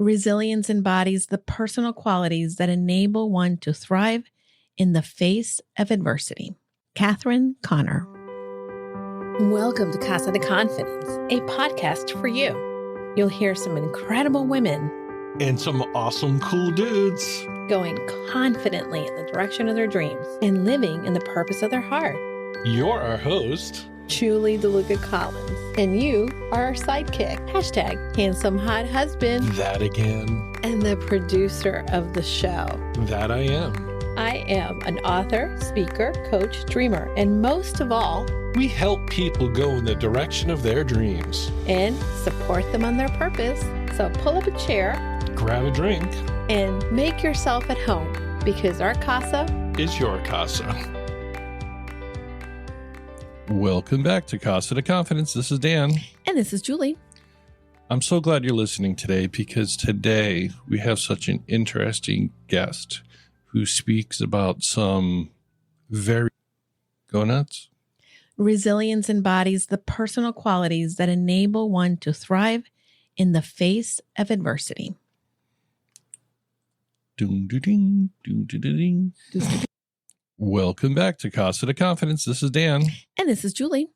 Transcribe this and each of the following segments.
Resilience embodies the personal qualities that enable one to thrive in the face of adversity. Catherine Connor. Welcome to Casa De Confidence, a podcast for you. You'll hear some incredible women and some awesome, cool dudes going confidently in the direction of their dreams and living in the purpose of their heart. You're our host, Julie DeLucca-Collins, and you are our sidekick. # handsome hot husband. That again. And the producer of the show. That I am. I am an author, speaker, coach, dreamer, and most of all, we help people go in the direction of their dreams and support them on their purpose. So pull up a chair, grab a drink, and make yourself at home because our casa is your casa. Welcome back to Casa De Confidence. This is Dan. And this is Julie. I'm so glad you're listening today because today we have such an interesting guest who speaks about some very go nuts. Resilience embodies the personal qualities that enable one to thrive in the face of adversity. Doom-doo-ding, doom-doo-doo-ding. Welcome back to Casa De Confidence. This is Dan. And this is Julie.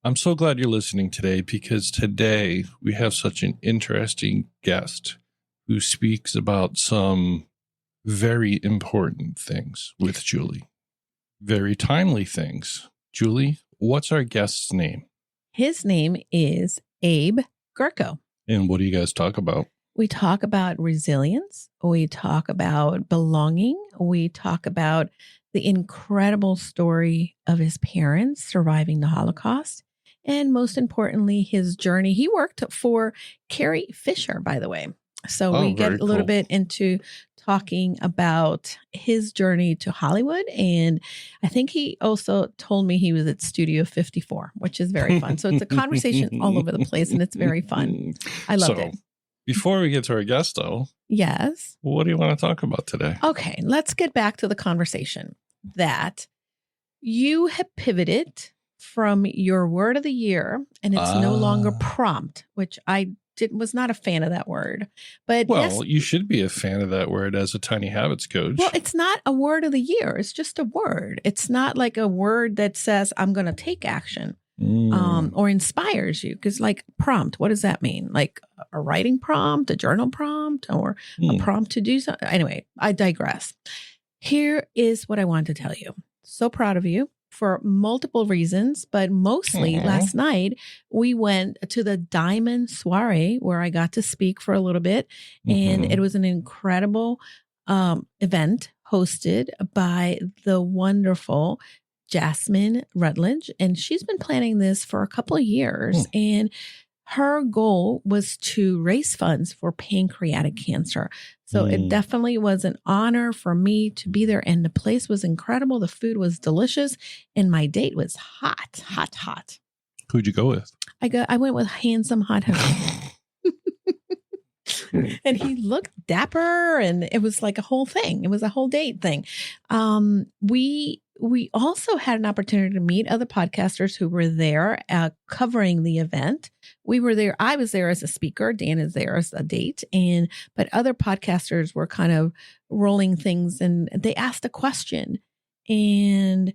I'm so glad you're listening today because today we have such an interesting guest who speaks about some very important things with Julie. Very timely things. Julie, what's our guest's name? His name is Abe Gurko. And what do you guys talk about? We talk about resilience. We talk about belonging. We talk about the incredible story of his parents surviving the Holocaust. And most importantly, his journey. He worked for Carrie Fisher, by the way. So we get a little bit into talking about his journey to Hollywood. And I think he also told me he was at Studio 54, which is very fun. So it's a conversation all over the place and it's very fun. I loved it. Before we get to our guest, though. Yes. What do you want to talk about today? Okay, let's get back to the conversation that you have pivoted from your word of the year and it's no longer prompt, which I was not a fan of that word. But well, you should be a fan of that word as a Tiny Habits coach. Well, it's not a word of the year. It's just a word. It's not like a word that says I'm going to take action. Or inspires you. Because like prompt, what does that mean? Like a writing prompt, a journal prompt, or a prompt to do something? Anyway, I digress. Here is what I want to tell you. So proud of you for multiple reasons, but mostly last night we went to the Diamond Soiree where I got to speak for a little bit. And it was an incredible event hosted by the wonderful Jasmine Rutledge, and she's been planning this for a couple of years. And her goal was to raise funds for pancreatic cancer. So it definitely was an honor for me to be there. And the place was incredible. The food was delicious. And my date was hot, hot, hot. Who'd you go with? I went with handsome hot husband. And he looked dapper. And it was like a whole thing. It was a whole date thing. We also had an opportunity to meet other podcasters who were there covering the event. We were there. I was there as a speaker. Dan is there as a date. But other podcasters were kind of rolling things and they asked a question and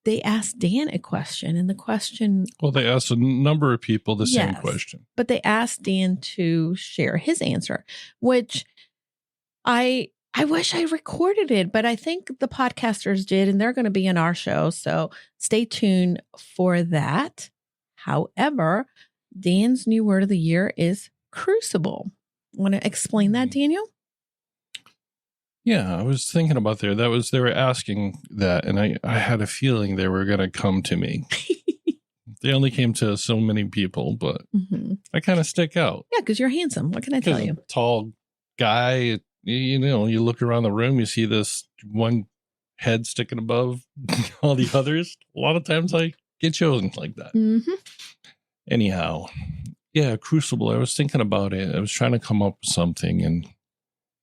they asked Dan a question. And the question. Well, they asked a number of people the same question. But they asked Dan to share his answer, which I wish I recorded it, but I think the podcasters did, and they're going to be in our show. So stay tuned for that. However, Dan's new word of the year is crucible. Want to explain that, Daniel? Yeah, I was thinking about they were asking that, and I had a feeling they were going to come to me. They only came to so many people, but I kind of stick out. Yeah, because you're handsome. What can I tell you? Tall guy. You know, you look around the room, you see this one head sticking above all the others. A lot of times I get chosen like that. Anyhow, yeah, crucible. I was thinking about it. I was trying to come up with something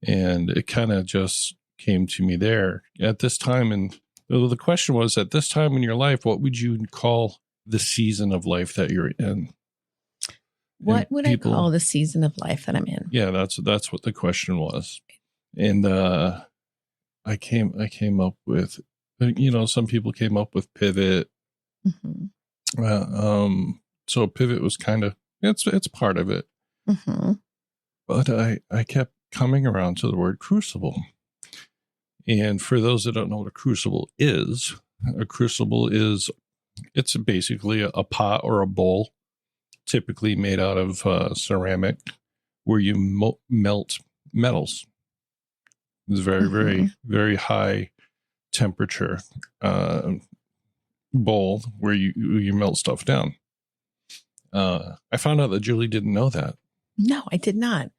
and it kind of just came to me there at this time. And the question was, at this time in your life, what would you call the season of life that you're in? What would I call the season of life that I'm in? Yeah, that's what the question was. And I came up with, some people came up with pivot. Mm-hmm. So pivot was kind of, it's part of it. Mm-hmm. But I kept coming around to the word crucible. And for those that don't know what a crucible is it's basically a pot or a bowl, typically made out of ceramic, where you melt metals. It's very, mm-hmm. very, very high temperature bowl where you melt stuff down. I found out that Julie didn't know that. No, I did not.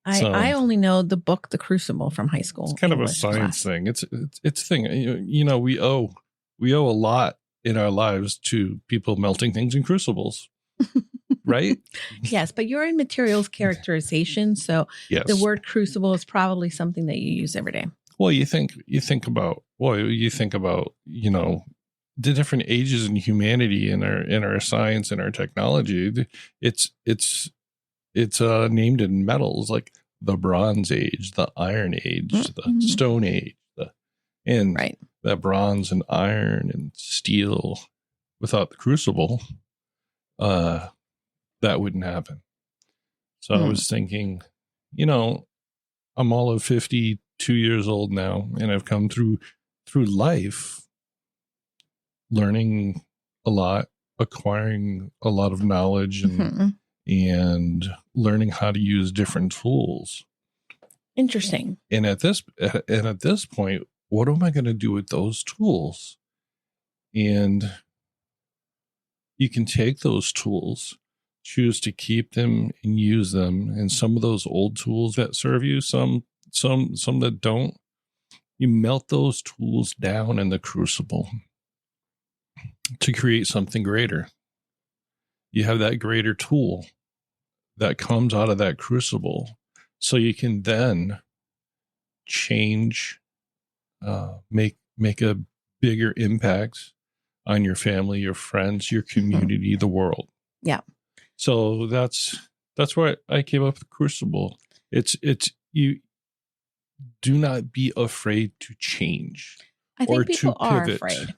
I only know the book, The Crucible, from high school. It's kind English of a science class. Thing. It's a thing. We owe a lot in our lives to people melting things in crucibles, right? Yes, but you're in materials characterization, so yes. The word crucible is probably something that you use every day. Well, you think about the different ages in humanity in our science and our technology. It's named in metals like the Bronze Age, the Iron Age, mm-hmm. the Stone Age, right. That bronze and iron and steel. Without the crucible, that wouldn't happen. So I was thinking, I'm all of 52 years old now, and I've come through life learning a lot, acquiring a lot of knowledge, and mm-hmm. and learning how to use different tools. Interesting. And at this point, what am I going to do with those tools? And you can take those tools, choose to keep them and use them. And some of those old tools that serve you, some that don't, you melt those tools down in the crucible to create something greater. You have that greater tool that comes out of that crucible, so you can then change, make a bigger impact on your family, your friends, your community, mm-hmm. the world. Yeah. So that's why I came up with crucible. It's you do not be afraid to change. I think people are afraid.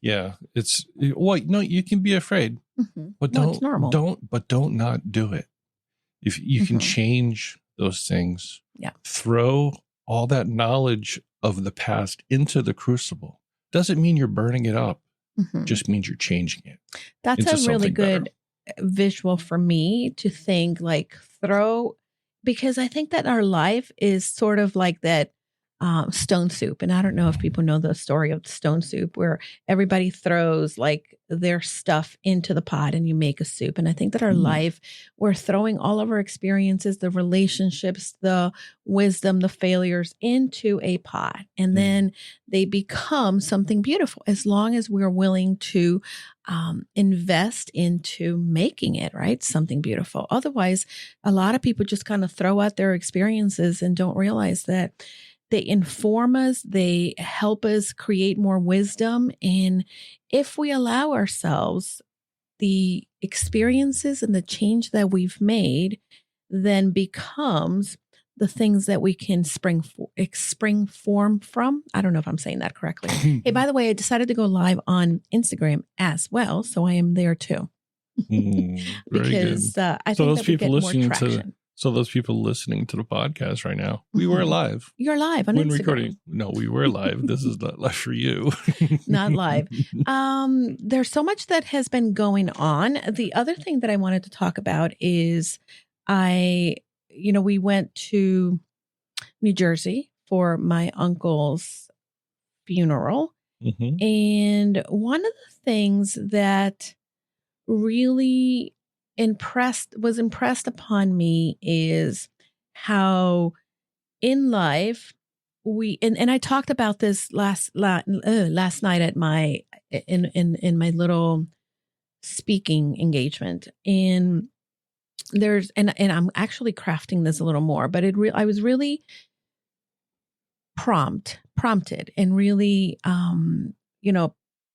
Yeah, you can be afraid, mm-hmm. but it's normal. Don't not do it. If you can mm-hmm. change those things, throw all that knowledge of the past into the crucible. Doesn't mean you're burning it up. Mm-hmm. Just means you're changing it. That's a really good visual for me to think, because I think that our life is sort of like that stone soup. And I don't know if people know the story of the stone soup, where everybody throws their stuff into the pot and you make a soup. And I think that our life, we're throwing all of our experiences, the relationships, the wisdom, the failures into a pot. And then they become something beautiful as long as we're willing to invest into making it, right? Something beautiful. Otherwise, a lot of people just kind of throw out their experiences and don't realize that they inform us, they help us create more wisdom. And if we allow ourselves, the experiences and the change that we've made then becomes the things that we can spring form from. I don't know if I'm saying that correctly. Hey, by the way, I decided to go live on Instagram as well. So I am there too. Because I think that we get more traction. So those people listening to the podcast right now, we were live. You're live on Instagram. Recording. No, we were live. This is not live for you. Not live. There's so much that has been going on. The other thing that I wanted to talk about is we went to New Jersey for my uncle's funeral. Mm-hmm. And one of the things that really was impressed upon me is how in life and I talked about this last night at my in my little speaking engagement, and I'm actually crafting this a little more, but I was really prompted and really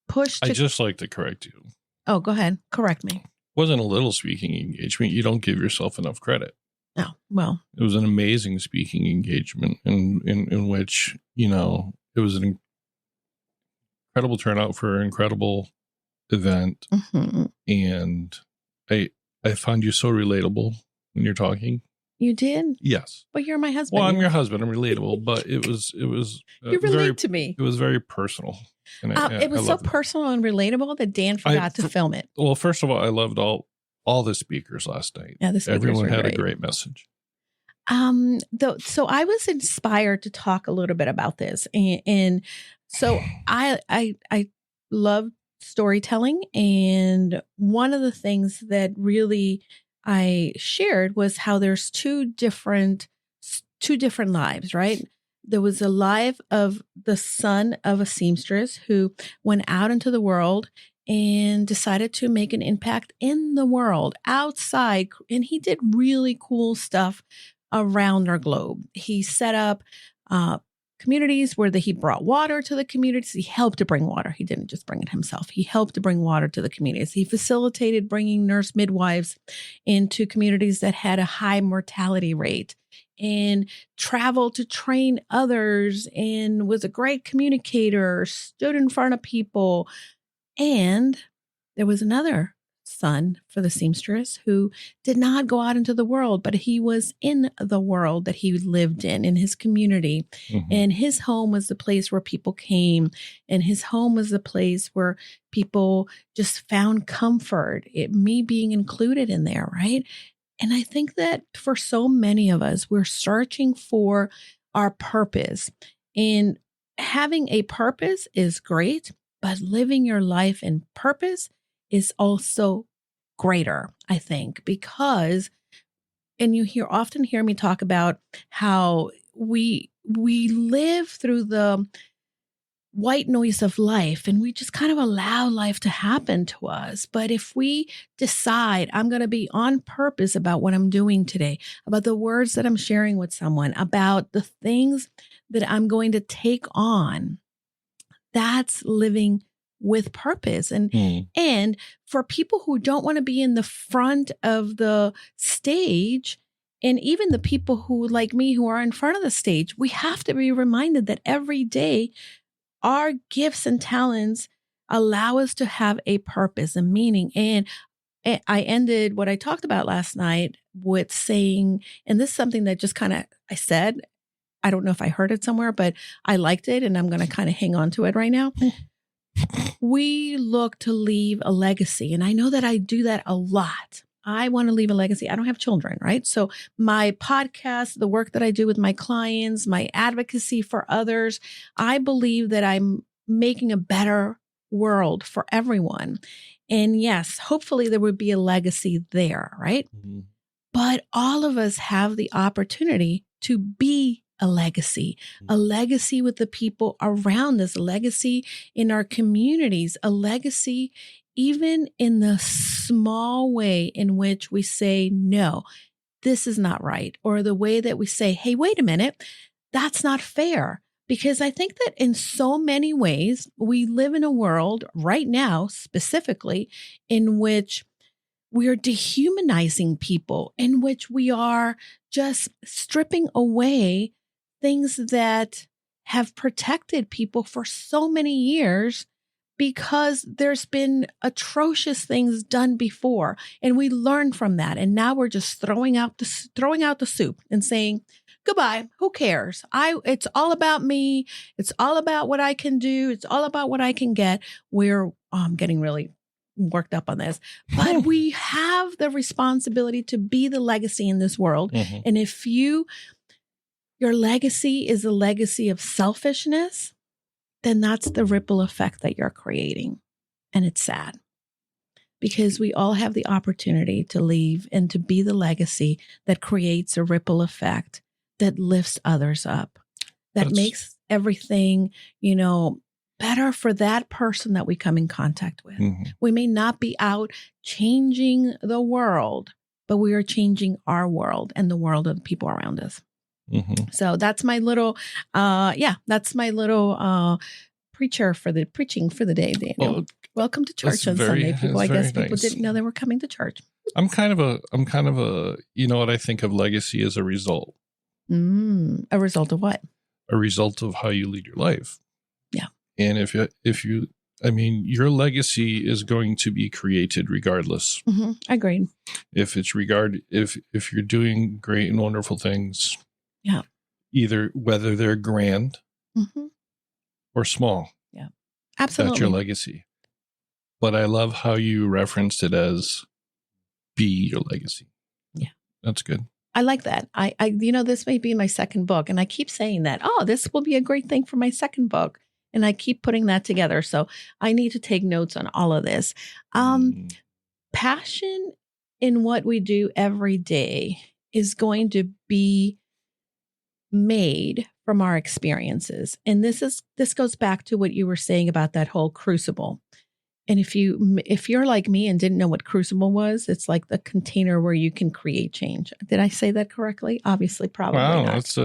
pushed. I just like to correct you. Oh, go ahead, correct me. wasn't a little speaking engagement. You don't give yourself enough credit. No, well, it was an amazing speaking engagement in which, it was an incredible turnout for an incredible event. And I find you so relatable when you're talking. You did? Yes. But you're my husband. Well, I'm your husband. I'm relatable, but it was you relate to me. It was very personal. And it was so personal and relatable that Dan forgot to film it. Well, first of all, I loved all the speakers last night. Yeah, the speakers Everyone had great. a great message. So I was inspired to talk a little bit about this, and so I love storytelling, and one of the things that really I shared was how there's two different lives, right? There was a life of the son of a seamstress who went out into the world and decided to make an impact in the world outside, and he did really cool stuff around our globe. He set up communities where he brought water to the communities. He helped to bring water. He didn't just bring it himself. He helped to bring water to the communities. He facilitated bringing nurse midwives into communities that had a high mortality rate, and traveled to train others, and was a great communicator, stood in front of people. And there was another son for the seamstress who did not go out into the world, but he was in the world that he lived in his community. And his home was the place where people came, and his home was the place where people just found comfort, me being included in there, right? And I think that for so many of us, we're searching for our purpose, and having a purpose is great, but living your life in purpose is also greater, I think, because, and you often hear me talk about how we live through the white noise of life, and we just kind of allow life to happen to us. But if we decide, I'm going to be on purpose about what I'm doing today, about the words that I'm sharing with someone, about the things that I'm going to take on, that's living with purpose. And for people who don't want to be in the front of the stage, and even the people who, like me, who are in front of the stage, we have to be reminded that every day our gifts and talents allow us to have a purpose and meaning. And I ended what I talked about last night with saying, and this is something that just kind of I said, I don't know if I heard it somewhere, but I liked it, and I'm going to kind of hang on to it right now. We look to leave a legacy. And I know that I do that a lot. I want to leave a legacy. I don't have children, right? So my podcast, the work that I do with my clients, my advocacy for others, I believe that I'm making a better world for everyone. And yes, hopefully there would be a legacy there, right? But all of us have the opportunity to be a legacy with the people around us, a legacy in our communities, a legacy even in the small way in which we say, no, this is not right. Or the way that we say, hey, wait a minute, that's not fair. Because I think that in so many ways, we live in a world right now, specifically, in which we are dehumanizing people, in which we are just stripping away things that have protected people for so many years, because there's been atrocious things done before, and we learned from that. And now we're just throwing out the soup and saying, goodbye. Who cares? It's all about me. It's all about what I can do. It's all about what I can get. I'm getting really worked up on this, but we have the responsibility to be the legacy in this world. And if your legacy is a legacy of selfishness, then that's the ripple effect that you're creating. And it's sad, because we all have the opportunity to leave and to be the legacy that creates a ripple effect that lifts others up, that makes everything, better for that person that we come in contact with. We may not be out changing the world, but we are changing our world and the world of the people around us. So that's my little, preaching for the day, Daniel. Well, Welcome to church That's on Sunday, people. I guess people nice. didn't know they were coming to church. I'm kind of a, you know what, I think of legacy as a result. A result of what? A result of how you lead your life. Yeah. And if you, I mean, your legacy is going to be created regardless. Agreed. If you're doing great and wonderful things. Yeah. Either whether they're grand or small. Yeah. Absolutely. That's your legacy. But I love how you referenced it as be your legacy. Yeah. That's good. I like that. I this may be my second book, and I keep saying that, oh, this will be a great thing for my second book. And I keep putting that together. So I need to take notes on all of this. Passion in what we do every day is going to be made from our experiences. And this goes back to what you were saying about that whole crucible. And if you're like me and didn't know what crucible was, it's like the container where you can create change. Did I say that correctly? Obviously, probably not. That's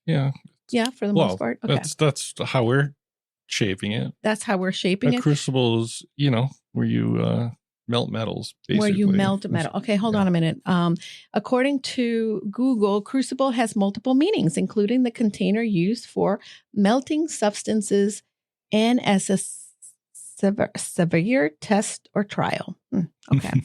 yeah. Yeah, for the most part. Okay. That's how we're shaping it. That's how we're shaping it. A crucible is, where you melt metals, basically. Where you melt metal. Okay, hold on a minute. According to Google, crucible has multiple meanings, including the container used for melting substances and as a severe test or trial. Okay.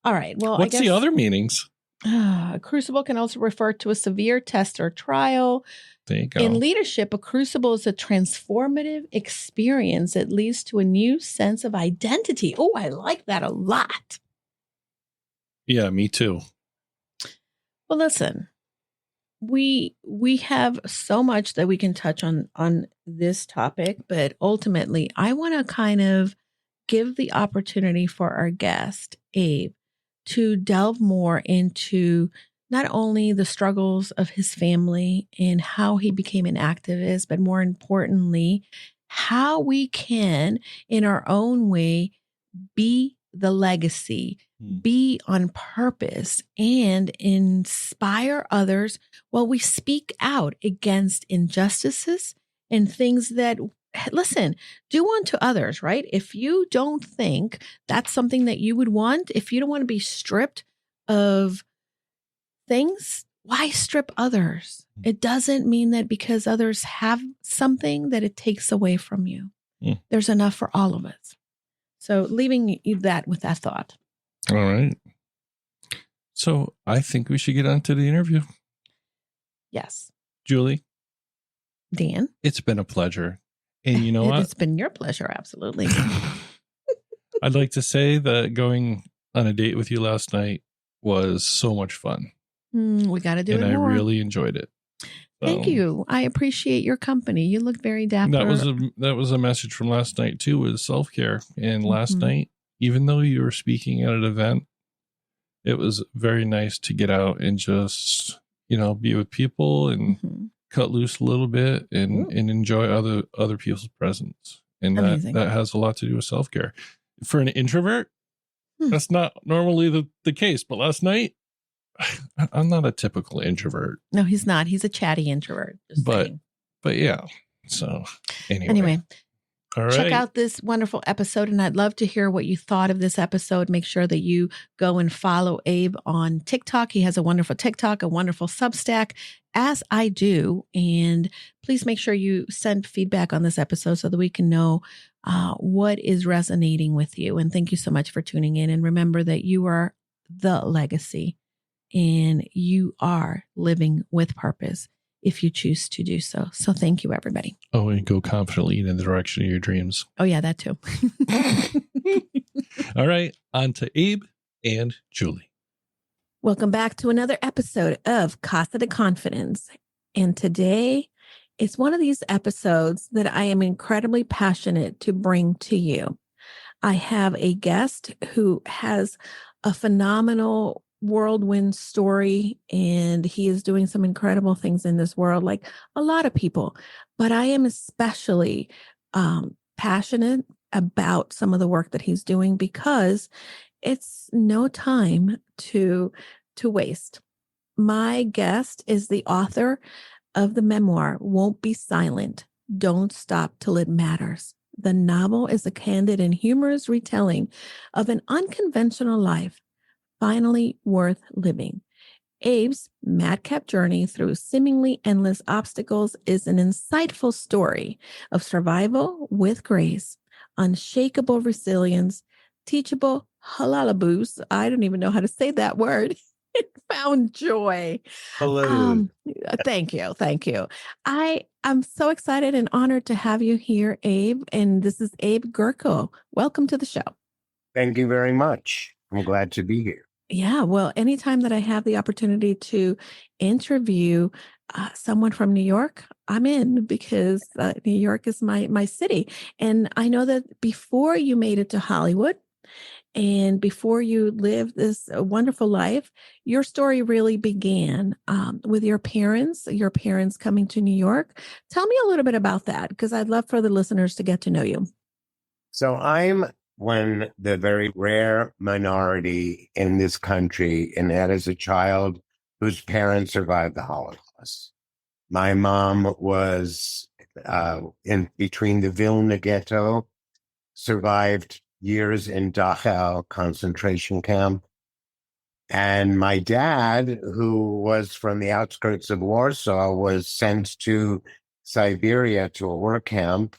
All right. Well, what's the other meanings? A crucible can also refer to a severe test or trial. There you go. In leadership, a crucible is a transformative experience that leads to a new sense of identity. Oh, I like that a lot. Yeah, me too. Well, listen, we have so much that we can touch on this topic, but ultimately, I want to kind of give the opportunity for our guest, Abe, to delve more into not only the struggles of his family and how he became an activist, but more importantly, how we can, in our own way, be the legacy, be on purpose, and inspire others while we speak out against injustices and things that, listen, do unto others, right? If you don't think that's something that you would want, if you don't want to be stripped of things, why strip others? It doesn't mean that because others have something that it takes away from you. There's enough for all of us. So leaving you that with that thought. All right. So I think we should get on to the interview. Yes. Julie. Dan. It's been a pleasure. And you know what? It's been your pleasure. Absolutely. I'd like to say that going on a date with you last night was so much fun. We got to do it more. And I really enjoyed it. So, thank you. I appreciate your company. You look very dapper. That was a message from last night too, with self-care. And last night, even though you were speaking at an event, it was very nice to get out and just, be with people and cut loose a little bit and enjoy other people's presence. And that has a lot to do with self-care. For an introvert, that's not normally the case. But last night, I'm not a typical introvert. No, he's not. He's a chatty introvert. But yeah. So anyway. All right. Check out this wonderful episode, and I'd love to hear what you thought of this episode. Make sure that you go and follow Abe on TikTok. He has a wonderful TikTok, a wonderful Substack, as I do. And please make sure you send feedback on this episode so that we can know what is resonating with you. And thank you so much for tuning in. And remember that you are the legacy and you are living with purpose if you choose to do so. So thank you, everybody. Oh, and go confidently in the direction of your dreams. Oh, yeah, that too. All right. On to Abe and Julie. Welcome back to another episode of Casa De Confidence. And today is one of these episodes that I am incredibly passionate to bring to you. I have a guest who has a phenomenal whirlwind story, and he is doing some incredible things in this world, like a lot of people. But I am especially passionate about some of the work that he's doing because it's no time to waste. My guest is the author of the memoir, Won't Be Silent. Don't Stop Till It Matters. The novel is a candid and humorous retelling of an unconventional life, finally worth living. Abe's madcap journey through seemingly endless obstacles is an insightful story of survival with grace, unshakable resilience, teachable halalaboos. I don't even know how to say that word. Found joy. Hello. Thank you. Thank you. I'm so excited and honored to have you here, Abe. And this is Abe Gurko. Welcome to the show. Thank you very much. I'm glad to be here. Yeah, well, anytime that I have the opportunity to interview someone from New York, I'm in because New York is my city. And I know that before you made it to Hollywood and before you lived this wonderful life, your story really began with your parents coming to New York. Tell me a little bit about that because I'd love for the listeners to get to know you. So I'm the very rare minority in this country, and that is a child whose parents survived the Holocaust. My mom was in between the Vilna ghetto, survived years in Dachau concentration camp. And my dad, who was from the outskirts of Warsaw, was sent to Siberia to a work camp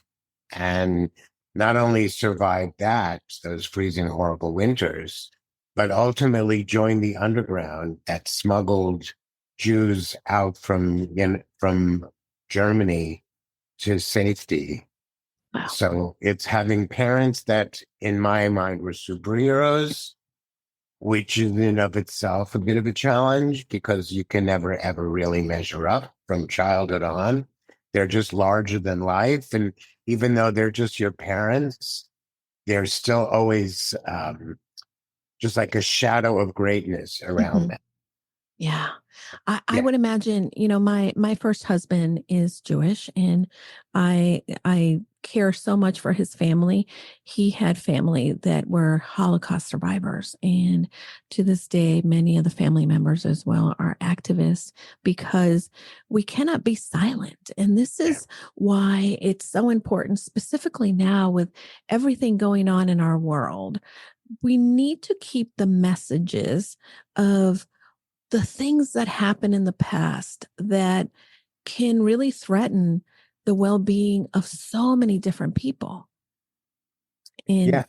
and not only survived those freezing, horrible winters, but ultimately joined the underground that smuggled Jews out from Germany to safety. Wow. So it's having parents that, in my mind, were superheroes, which is in and of itself a bit of a challenge because you can never, ever really measure up from childhood on. They're just larger than life. And even though they're just your parents, they're still always just like a shadow of greatness around them. Yeah. I would imagine, my first husband is Jewish and I care so much for his family. He had family that were Holocaust survivors. And to this day, many of the family members as well are activists because we cannot be silent. And this is why it's so important, specifically now with everything going on in our world. We need to keep the messages of the things that happen in the past that can really threaten the well-being of so many different people. And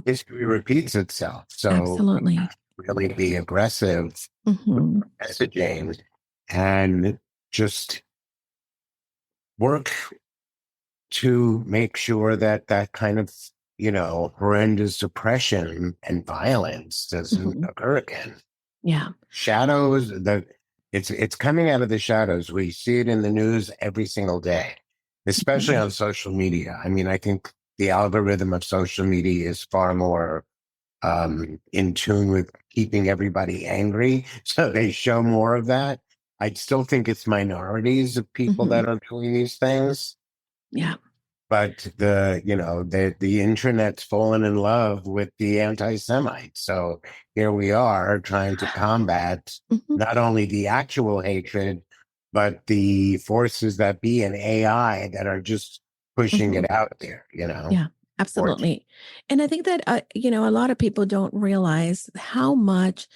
history repeats itself. So absolutely, really be aggressive messaging and just work to make sure that kind of horrendous oppression and violence doesn't occur again. Yeah. Shadows, it's coming out of the shadows. We see it in the news every single day, especially on social media. I mean, I think the algorithm of social media is far more in tune with keeping everybody angry. So they show more of that. I still think it's minorities of people that are doing these things. Yeah. But the internet's fallen in love with the anti-Semites. So here we are trying to combat not only the actual hatred, but the forces that be in AI that are just pushing it out there, Yeah, absolutely. And I think that, a lot of people don't realize how much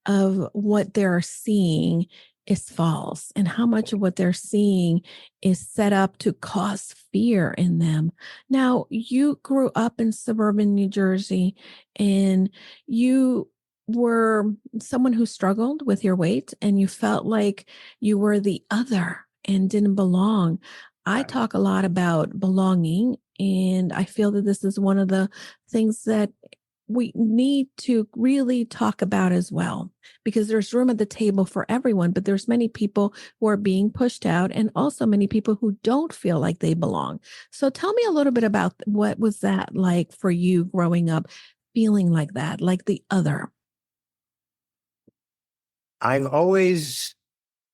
of what they're seeing is false and how much of what they're seeing is set up to cause fear in them. Now, you grew up in suburban New Jersey and you were someone who struggled with your weight and you felt like you were the other and didn't belong. I talk a lot about belonging, and I feel that this is one of the things that we need to really talk about as well, because there's room at the table for everyone, but there's many people who are being pushed out and also many people who don't feel like they belong. So tell me a little bit about what was that like for you growing up, feeling like that, like the other? I've always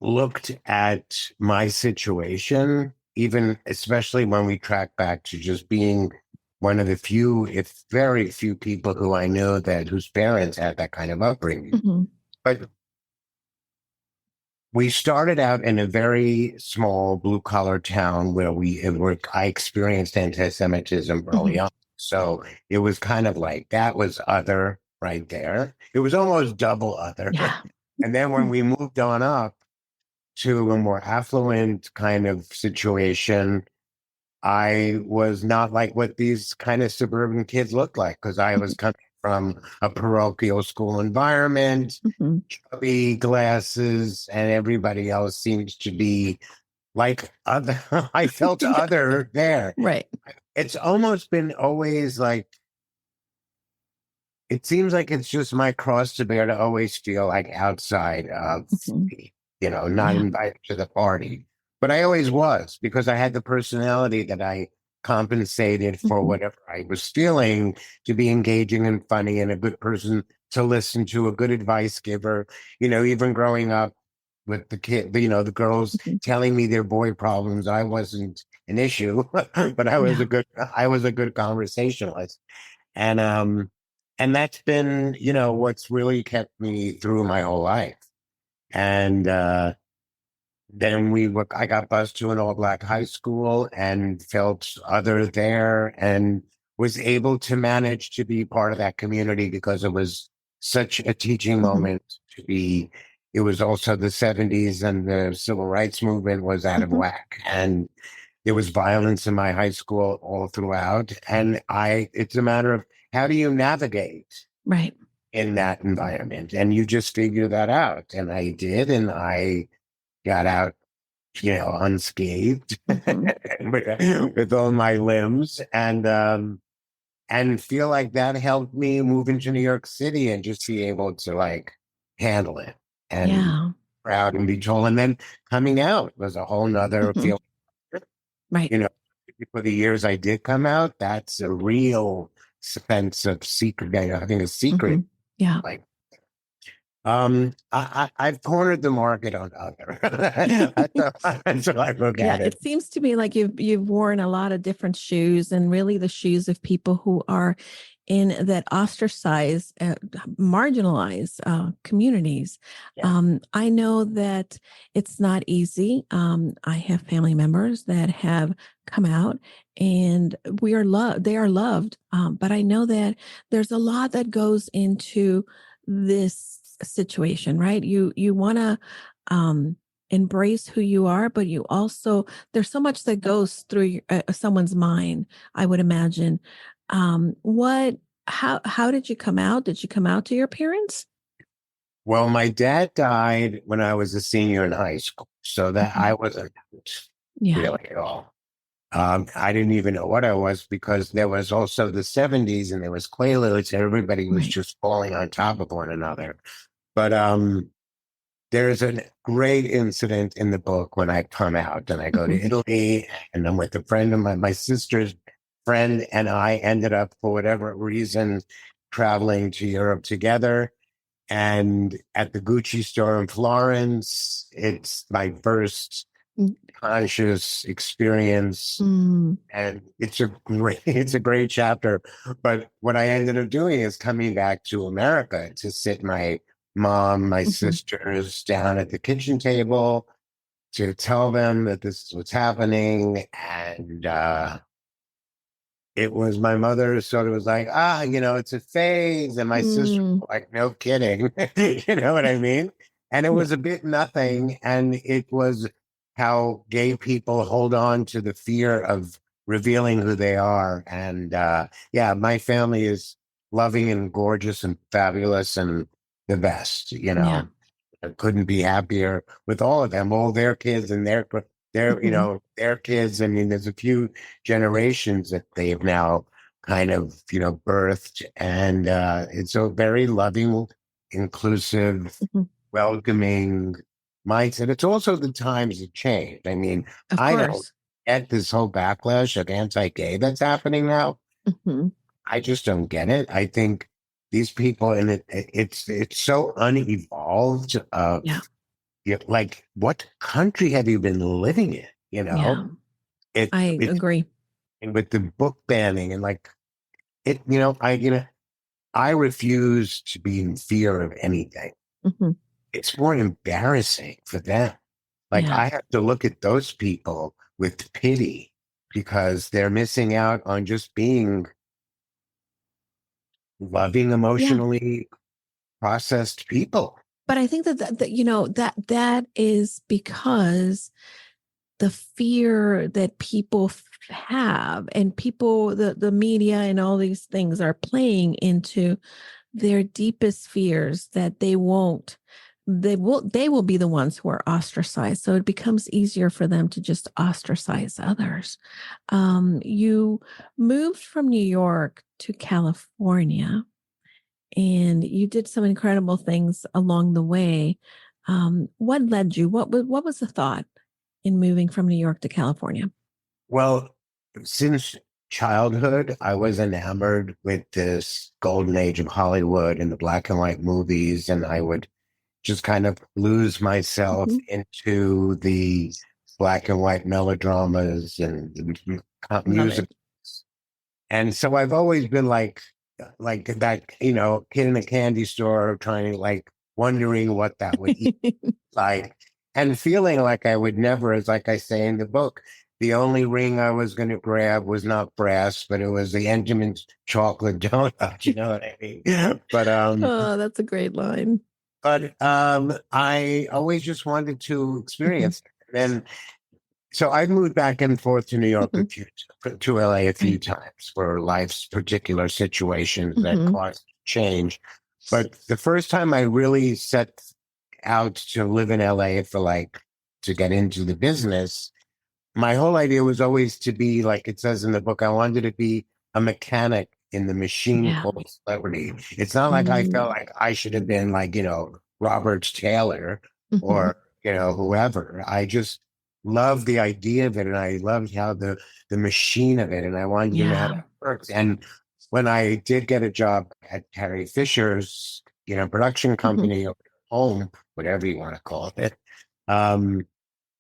looked at my situation, even especially when we track back to just being one of the few, if very few people who I know whose parents had that kind of upbringing. But We started out in a very small blue collar town where I experienced anti-Semitism early on. So it was kind of like that was other right there. It was almost double other. Yeah. And then when we moved on up to a more affluent kind of situation, I was not like what these kind of suburban kids looked like because I was coming from a parochial school environment, chubby glasses, and everybody else seems to be like other. I felt other there. Right. It's almost been always like, it seems like it's just my cross to bear to always feel like outside of, not invited to the party. But I always was because I had the personality that I compensated for whatever I was feeling to be engaging and funny and a good person to listen to, a good advice giver. Even growing up with the kid, the girls telling me their boy problems, I wasn't an issue, but I was a good conversationalist. And that's been, what's really kept me through my whole life. And then I got bused to an all black high school and felt other there and was able to manage to be part of that community because it was such a teaching moment to be. It was also the 70s and the civil rights movement was out of whack. And there was violence in my high school all throughout. And it's a matter of how do you navigate in that environment? And you just figure that out. And I did. And I got out, unscathed with all my limbs and feel like that helped me move into New York City and just be able to handle it and proud and be told. And then coming out was a whole nother feeling. Right. For the years I did come out, that's a real sense of secret. Having a secret. Yeah. I've cornered the market on other. That's how I look at it. It seems to me like you've worn a lot of different shoes, and really the shoes of people who are in that ostracized, marginalized communities. I know that it's not easy. I have family members that have come out, and we are loved. They are loved, but I know that there's a lot that goes into this situation, right? You want to embrace who you are, but you also, there's so much that goes through someone's mind, I would imagine. How did you come out? Did you come out to your parents? Well, my dad died when I was a senior in high school, so that I wasn't really at all. I didn't even know what I was because there was also the 70s and there was Quaaludes. Everybody was just falling on top of one another. But there's a great incident in the book when I come out and I go to Italy and I'm with a friend of my sister's friend, and I ended up, for whatever reason, traveling to Europe together. And at the Gucci store in Florence, it's my first conscious experience. And it's a great chapter. But what I ended up doing is coming back to America to sit my mom, my sisters down at the kitchen table to tell them that this is what's happening. And it was my mother sort of was like, it's a phase. And my sister was like, no kidding. You know what I mean? And it was a bit nothing. And it was how gay people hold on to the fear of revealing who they are. And my family is loving and gorgeous and fabulous and the best, I couldn't be happier with all of them, all their kids and their kids. I mean, there's a few generations that they've now kind of, birthed. And it's a very loving, inclusive, welcoming mindset. It's also the times have changed. I mean, I don't get this whole backlash of anti-gay that's happening now. I just don't get it. I think these people, and it's so unevolved. Like, what country have you been living in? I agree. And with the book banning and I refuse to be in fear of anything. it's more embarrassing for them. Like Yeah. I have to look at those people with pity because they're missing out on just being loving, Yeah. emotionally processed people. But I think that is because the fear that people have, and people, the media and all these things are playing into their deepest fears, that they will be the ones who are ostracized. So it becomes easier for them to just ostracize others. You moved from New York to California, and you did some incredible things along the way. What led you? What was the thought in moving from New York to California? Well, since childhood, I was enamored with this golden age of Hollywood and the black and white movies, and I would just kind of lose myself Mhm. into the black and white melodramas and the Love music. And so I've always been like that, kid in a candy store trying to like wondering what that would eat it. like and feeling like I would never, as like I say in the book, the only ring I was going to grab was not brass, but it was the Entenmann's chocolate donut. You know what I mean? But Oh, that's a great line. I always just wanted to Mhm. experience it. And so I moved back and forth to New York Mhm. to LA a few Right. times for life's particular situations that Mhm. caused change. But the first time I really set out to live in LA to get into the business, my whole idea was always to be, like it says in the book, I wanted to be a mechanic in the machine Yeah. called celebrity. It's not like I felt Mm. like I should have been like, Robert Taylor Mhm. or, whoever. I just loved the idea of it. And I loved how the machine of it. And I wanted to know how Yeah. that works. And when I did get a job at Harry Fisher's, production Mhm. company, or home, whatever you want to call it, um,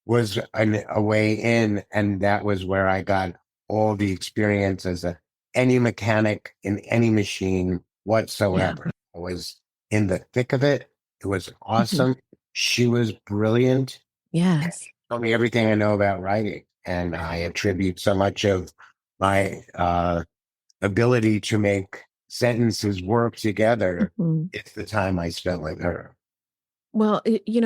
was a way in, and that was where I got all the experience as any mechanic in any machine Yeah. whatsoever. I was in the thick of it. It was Mhm. awesome. She was brilliant. Yes. Told me everything I know about writing, and I attribute so much of my ability to make sentences work together. Mhm. It's the time I spent with her. Well,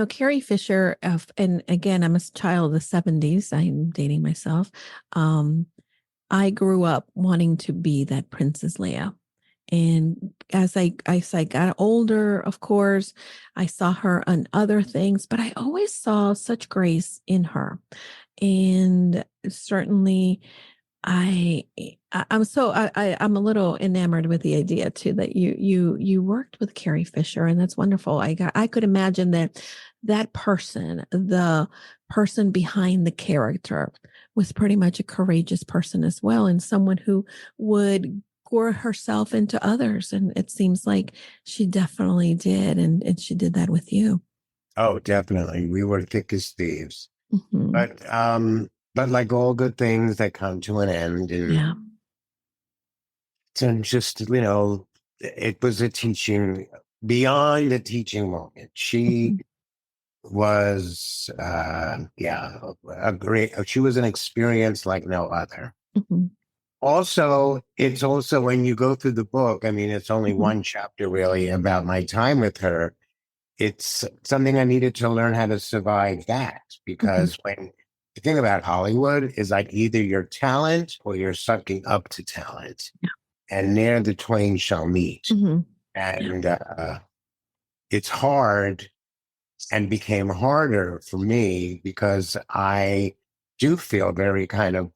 Carrie Fisher, and again, I'm a child of the 70s. I'm dating myself. Um, I grew up wanting to be that Princess Leia. And as I got older, of course, I saw her on other things, but I always saw such grace in her. And certainly I I'm a little enamored with the idea too that you worked with Carrie Fisher, and that's wonderful. I could imagine that person, the person behind the character, was pretty much a courageous person as well, and someone who would pour herself into others. And it seems like she definitely did, and she did that with you. Oh, definitely. We were thick as thieves. Hmm. But like all good things that come to an end, and Yeah. just it was a teaching beyond a teaching moment. She Hmm. was, a great. She was an experience like no other. Hmm. Also, it's also when you go through the book. I mean, it's only Hmm. one chapter really about my time with her. It's something I needed to learn how to survive that, Hmm. because when the thing about Hollywood is like either you're talent or you're sucking up to talent, and ne'er the twain shall meet. Hmm. Yeah. And it's hard, and became harder for me because I do feel very kind of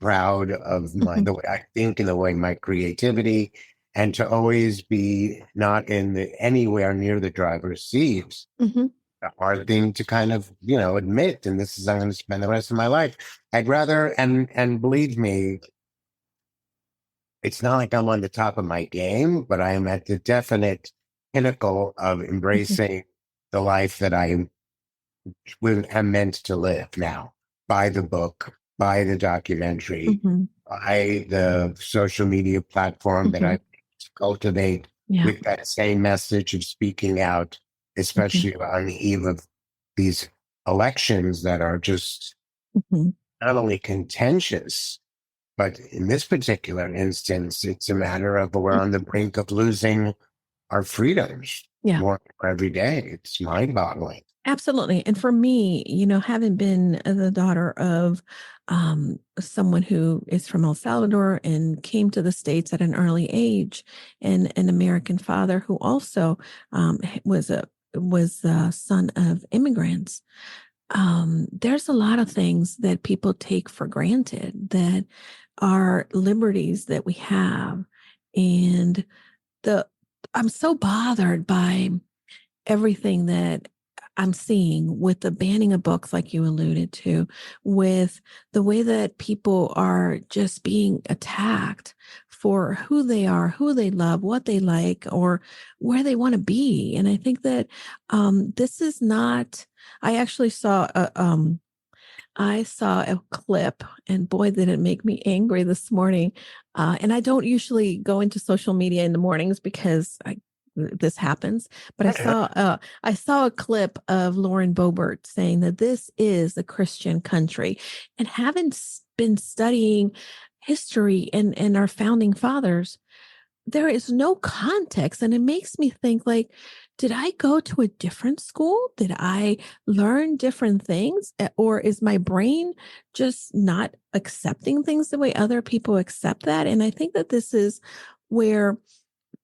proud of Hmm. the way I think and the way my creativity, and to always be not in the anywhere near the driver's seat. Hmm. A hard thing to kind of, admit. And this is, I'm going to spend the rest of my life. I'd rather, and believe me, it's not like I'm on the top of my game, but I am at the definite pinnacle of Hmm. embracing the life that am meant to live now, by the book, by the documentary, Hmm. by the social media platform that Hmm. I cultivate Yeah. with that same message of speaking out especially on the eve of these elections that are just not only contentious, but in this particular instance, it's a matter of we're on the brink of losing our freedoms more every day. It's mind-boggling. Absolutely. And for me, having been the daughter of someone who is from El Salvador and came to the States at an early age, and an American father who also was a son of immigrants, there's a lot of things that people take for granted that are liberties that we have. And I'm so bothered by everything that I'm seeing with the banning of books, like you alluded to, with the way that people are just being attacked for who they are, who they love, what they like, or where they want to be. And I think that this is not. I actually saw a clip, and boy, did it make me angry this morning. And I don't usually go into social media in the mornings because this happens, but I saw a clip of Lauren Boebert saying that this is a Christian country, and having been studying history and our founding fathers, there is no context. And it makes me think, like, did I go to a different school? Did I learn different things? Or is my brain just not accepting things the way other people accept that? And I think that this is where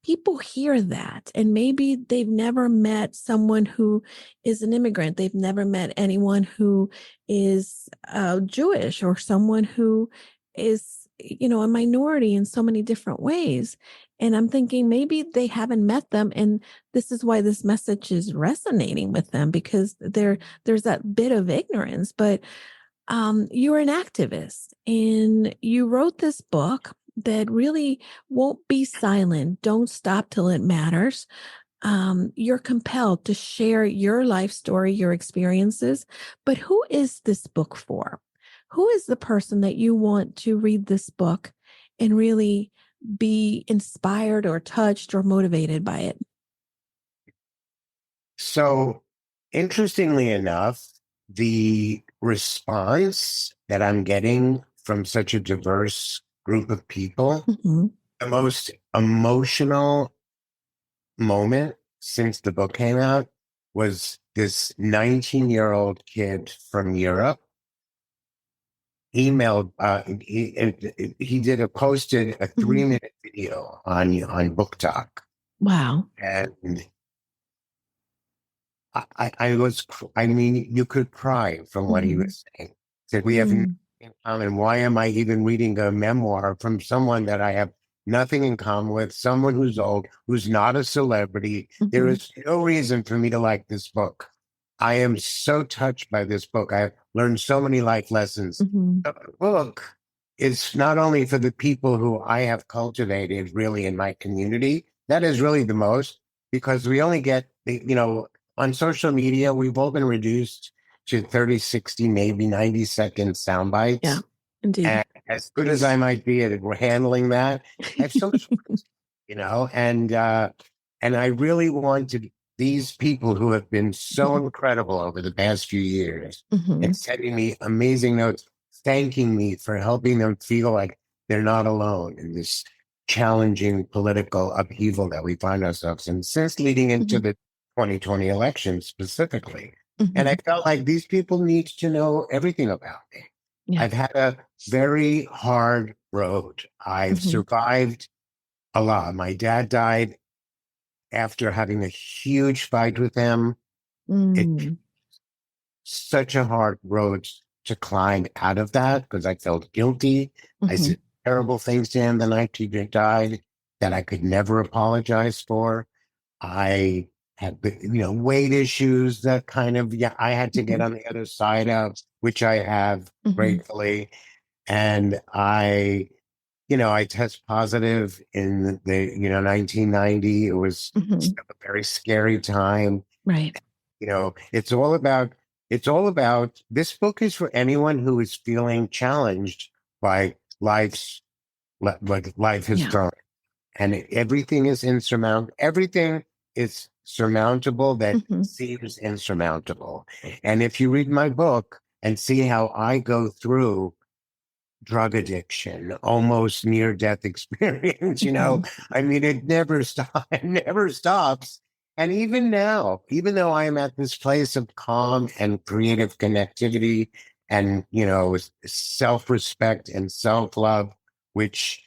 people hear that, and maybe they've never met someone who is an immigrant. They've never met anyone who is Jewish, or someone who is, a minority in so many different ways. And I'm thinking maybe they haven't met them, and this is why this message is resonating with them, because there's that bit of ignorance. But you're an activist, and you wrote this book that really won't be silent. Don't stop till it matters. You're compelled to share your life story, your experiences. But who is this book for? Who is the person that you want to read this book and really be inspired or touched or motivated by it? So, interestingly enough, the response that I'm getting from such a diverse group of people, the most emotional moment since the book came out was this 19-year-old kid from Europe emailed, he posted a 3-minute video on Book Talk. Wow. And you could cry from what he was saying. Said, we have nothing in common. Why am I even reading a memoir from someone that I have nothing in common with, someone who's old, who's not a celebrity? There is no reason for me to like this book. I am so touched by this book. I've learned so many life lessons. The book is not only for the people who I have cultivated really in my community. That is really the most, because we only get, on social media, we've all been reduced to 30, 60, maybe 90-second sound bites. Yeah, indeed. And as good as I might be at handling that, I have so much, and I really wanted these people who have been so incredible over the past few years and sending me amazing notes, thanking me for helping them feel like they're not alone in this challenging political upheaval that we find ourselves in, since leading into the 2020 election specifically. And I felt like these people need to know everything about me. Yeah. I've had a very hard road. I've survived a lot. My dad died after having a huge fight with him. It's such a hard road to climb out of that, because I felt guilty. I said terrible things to him the night he died that I could never apologize for. I had, weight issues that I had to get on the other side of, which I have gratefully. And I test positive in the, 1990. It was a very scary time. Right. It's all about, this book is for anyone who is feeling challenged by what life has thrown. And everything is insurmountable. Everything is surmountable that Mhm. seems insurmountable. And if you read my book and see how I go through drug addiction, almost near death experience, I mean, it never stops. It never stops. And even now, even though I am at this place of calm and creative connectivity and, self-respect and self-love, which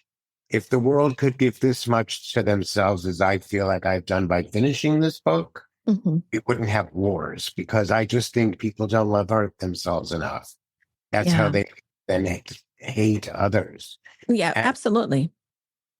if the world could give this much to themselves as I feel like I've done by finishing this book, Mhm. it wouldn't have wars, because I just think people don't love themselves enough. That's how Yeah. they then hate others. Yeah, And, absolutely.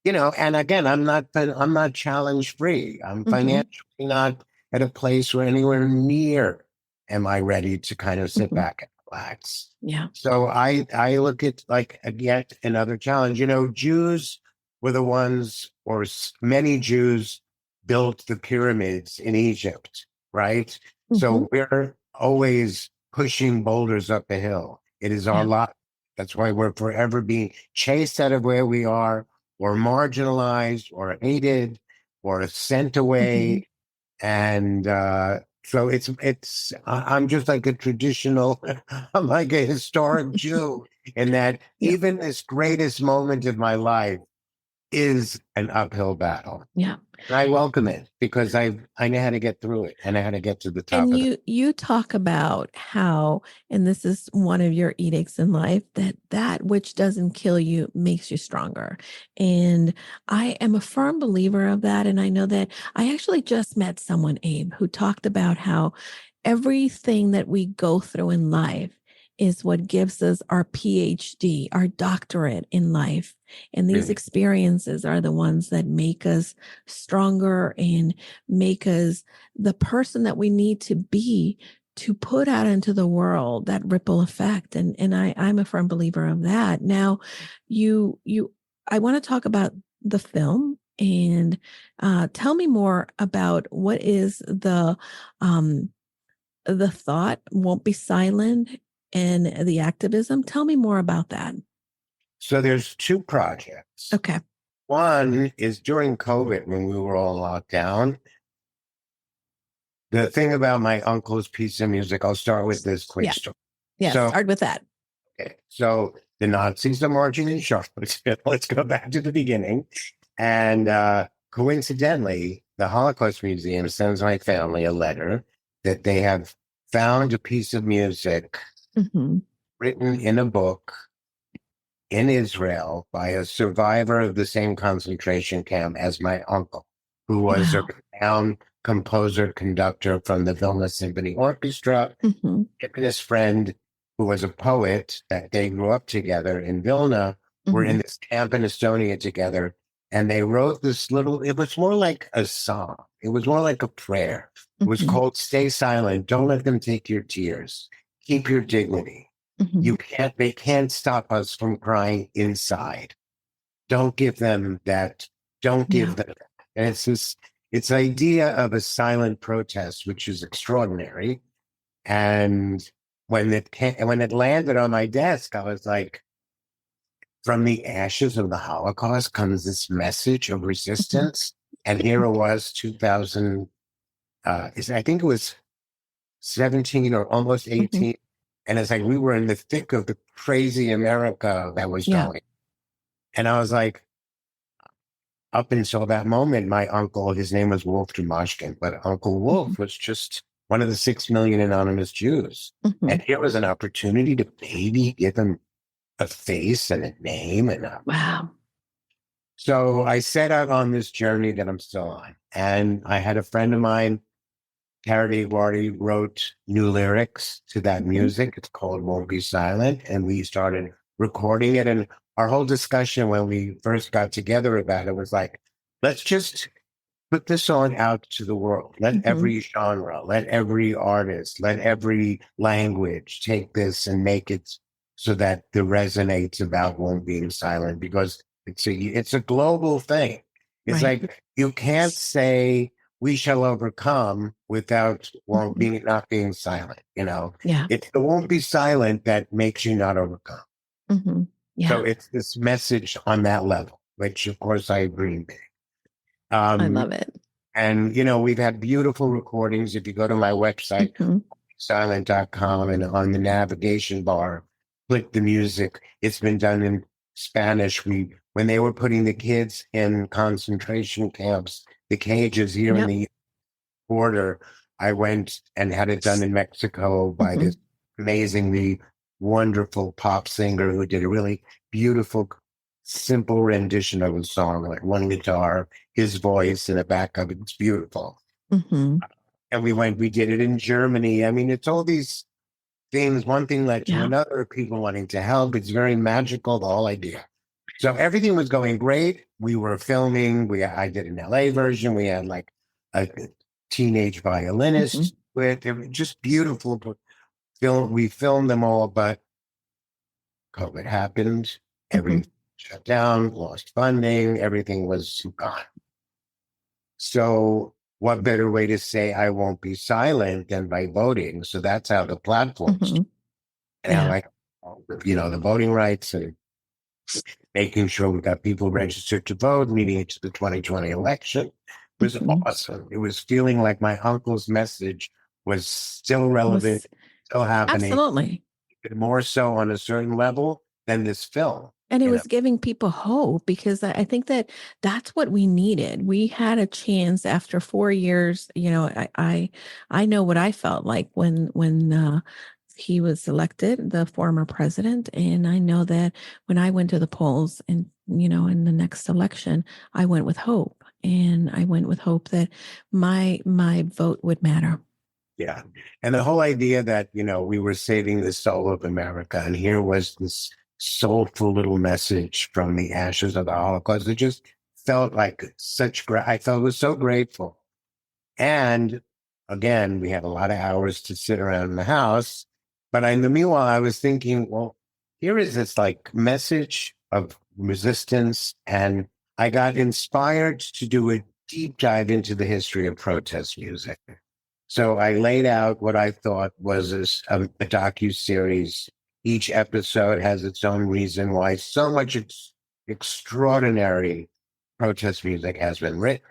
and again, I'm not challenge free. I'm Mhm. financially not at a place where anywhere near am I ready to kind of sit Mhm. back and relax. Yeah. So I look at like yet another challenge. Jews were the ones, or many Jews built the pyramids in Egypt, right? Mhm. So we're always pushing boulders up a hill. It is our Yeah. lot. That's why we're forever being chased out of where we are, or marginalized, or hated, or sent Mhm. away. And so I'm just like a traditional, I'm like a historic Jew, in that Yeah. even this greatest moment of my life is an uphill battle. Yeah. And I welcome it, because I know how to get through it, and I know how to get to the top And of it. you talk about how, and this is one of your edicts in life, that which doesn't kill you makes you stronger. And I am a firm believer of that. And I know that I actually just met someone, Abe, who talked about how everything that we go through in life is what gives us our PhD, our doctorate in life. And these Mhm. experiences are the ones that make us stronger and make us the person that we need to be to put out into the world that ripple effect. And I'm a firm believer of that. Now, I want to talk about the film, and tell me more about what is the thought won't be silent and the activism. Tell me more about that. So there's two projects. Okay. One is during COVID, when we were all locked down. The thing about my uncle's piece of music, I'll start with this quick Yeah. story. Yeah. So, Start with that. okay, so the Nazis are marching in Charlottesville. Let's go back to the beginning. And coincidentally, the Holocaust Museum sends my family a letter that they have found a piece of music Mm-hmm. written in a book in Israel by a survivor of the same concentration camp as my uncle, who was a Wow. renowned composer conductor from the Vilna Symphony Orchestra. Mm-hmm. Him and his friend, who was a poet, that they grew up together in Vilna, were Mm-hmm. in this camp in Estonia together. And they wrote this it was more like a song. It was more like a prayer. It was Mm-hmm. called Stay Silent. Don't let them take your tears. Keep your dignity. Mm-hmm. They can't stop us from crying inside. Don't give them that. Don't Yeah. give them. And it's the idea of a silent protest, which is extraordinary. And when it landed on my desk, I was like, from the ashes of the Holocaust comes this message of Mm-hmm. resistance. And here it was, 2000, I think it was 17 or almost Mm-hmm. 18. And it's like we were in the thick of the crazy America that was Yeah. going. And I was like, up until that moment, my uncle, his name was Wolf Jamashkin, but Uncle Mm-hmm. Wolf was just one of the 6 million anonymous Jews. Mm-hmm. And here was an opportunity to maybe give him a face and a name. Wow. So I set out on this journey that I'm still on. And I had a friend of mine, Carity Wardy, wrote new lyrics to that Mm-hmm. music. It's called Won't Be Silent. And we started recording it. And our whole discussion when we first got together about it was like, let's just put this song out to the world. Let Mm-hmm. every genre, let every artist, let every language take this and make it so that it resonates about Won't Being Silent, because it's a global thing. It's Right. like you can't say we shall overcome without Mm-hmm. not being silent. Yeah. It's the won't be silent that makes you not overcome. Mm-hmm. So Yeah. it's this message on that level, which of course I agree with. I Um, love it. And, we've had beautiful recordings. If you go to my website, silent.com, and on the navigation bar, click the music. It's been done in Spanish. When they were putting the kids in concentration camps, the cages here in the border, I went and had it done in Mexico by this amazingly wonderful pop singer who did a really beautiful, simple rendition of a song, like one guitar, his voice, and a backup. It's beautiful. And we did it in Germany. I mean, it's all these things. One thing led to another, people wanting to help. It's very magical, the whole idea. So everything was going great. We were filming. I did an LA version. We had like a teenage violinist with it was just beautiful. We filmed them all, but COVID happened. Everything shut down, lost funding. Everything was gone. So what better way to say I won't be silent than by voting? So that's how the platforms and how the voting rights and making sure we got people registered to vote leading into the 2020 election was awesome. It was feeling like my uncle's message was still relevant, still happening. Absolutely. More so on a certain level than this film. And it was giving people hope, because I think that that's what we needed. We had a chance after 4 years. I know what I felt like when he was elected, the former president. And I know that when I went to the polls and, in the next election, I went with hope, and I went with hope that my vote would matter. Yeah. And the whole idea that, we were saving the soul of America. And here was this soulful little message from the ashes of the Holocaust. It just felt like I felt it was so grateful. And again, we had a lot of hours to sit around in the house. But in the meanwhile, I was thinking, well, here is this like message of resistance. And I got inspired to do a deep dive into the history of protest music. So I laid out what I thought was a docuseries. Each episode has its own reason why so much extraordinary protest music has been written.